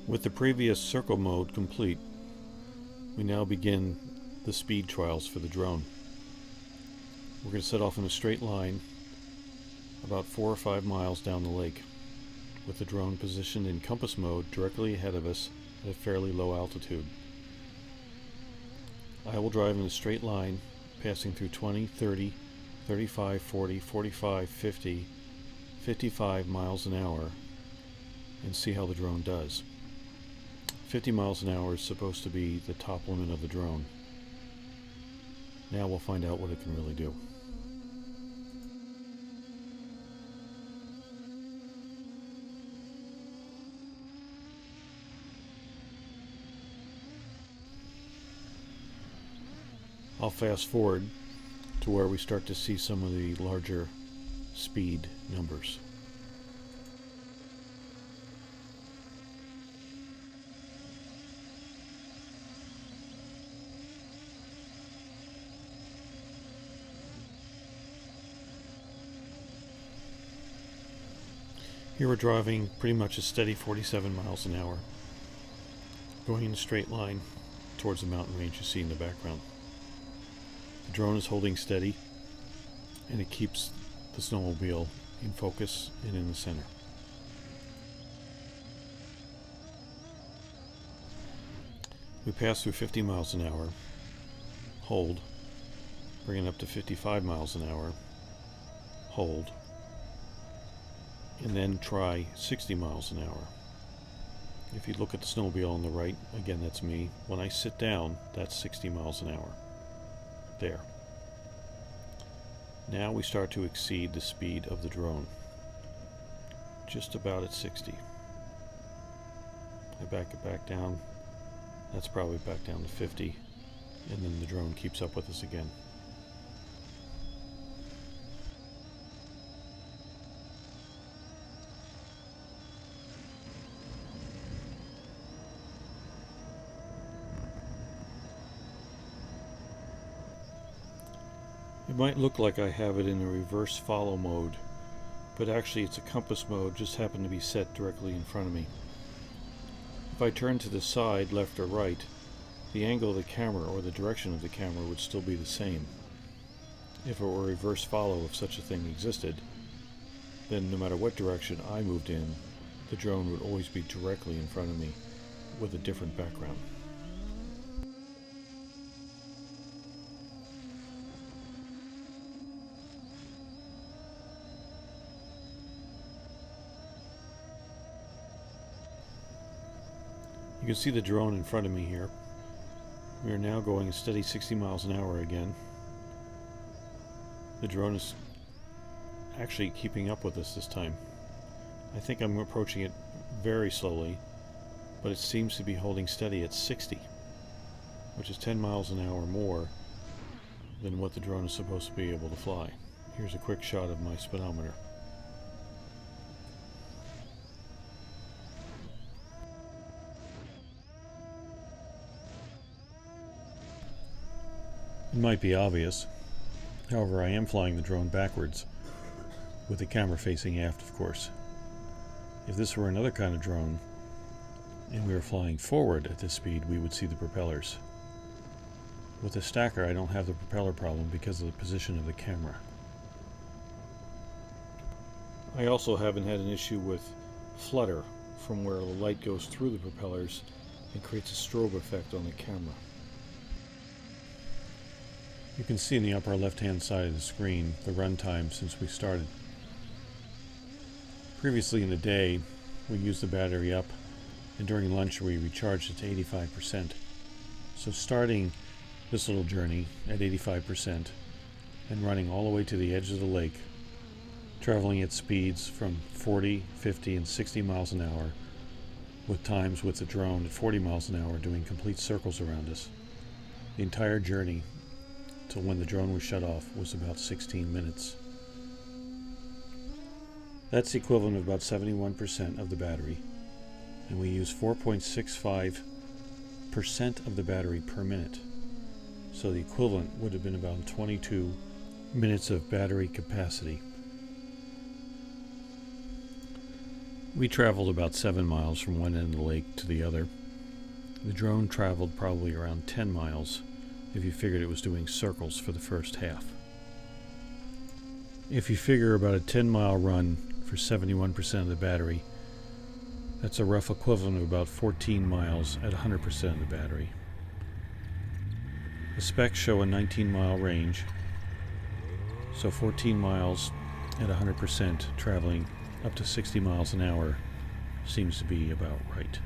With the previous circle mode complete, we now begin the speed trials for the drone. We're going to set off in a straight line about 4 or 5 miles down the lake, with the drone positioned in compass mode directly ahead of us at a fairly low altitude. I will drive in a straight line, passing through 20, 30, 35, 40, 45, 50, 55 miles an hour, and see how the drone does. 50 miles an hour is supposed to be the top limit of the drone. Now we'll find out what it can really do. I'll fast forward to where we start to see some of the larger speed numbers. Here we're driving pretty much a steady 47 miles an hour, going in a straight line towards the mountain range you see in the background. The drone is holding steady, and it keeps the snowmobile in focus and in the center. We pass through 50 miles an hour, hold, bring it up to 55 miles an hour, hold, and then try 60 miles an hour. If you look at the snowmobile on the right, again that's me. When I sit down, that's 60 miles an hour. There. Now we start to exceed the speed of the drone. Just about at 60. I back it back down. That's probably back down to 50. And then the drone keeps up with us again. It might look like I have it in the reverse follow mode, but actually it's a compass mode, just happened to be set directly in front of me. If I turn to the side, left or right, the angle of the camera or the direction of the camera would still be the same. If it were reverse follow, if such a thing existed, then no matter what direction I moved in, the drone would always be directly in front of me with a different background. You can see the drone in front of me here. We are now going a steady 60 miles an hour again. The drone is actually keeping up with us this time. I think I'm approaching it very slowly, but it seems to be holding steady at 60, which is 10 miles an hour more than what the drone is supposed to be able to fly. Here's a quick shot of my speedometer. It might be obvious, however I am flying the drone backwards, with the camera facing aft of course. If this were another kind of drone, and we were flying forward at this speed, we would see the propellers. With the Staaker I don't have the propeller problem because of the position of the camera. I also haven't had an issue with flutter from where the light goes through the propellers and creates a strobe effect on the camera. You can see in the upper left-hand side of the screen the runtime since we started. Previously in the day, we used the battery up, and during lunch we recharged it to 85%. So starting this little journey at 85% and running all the way to the edge of the lake, traveling at speeds from 40, 50, and 60 miles an hour, with times with the drone at 40 miles an hour doing complete circles around us. The entire journey till when the drone was shut off was about 16 minutes. That's the equivalent of about 71% of the battery, and we use 4.65% of the battery per minute. So the equivalent would have been about 22 minutes of battery capacity. We traveled about 7 miles from one end of the lake to the other. The drone traveled probably around 10 miles if you figured it was doing circles for the first half. If you figure about a 10-mile run for 71% of the battery, that's a rough equivalent of about 14 miles at 100% of the battery. The specs show a 19-mile range, so 14 miles at 100% traveling up to 60 miles an hour seems to be about right.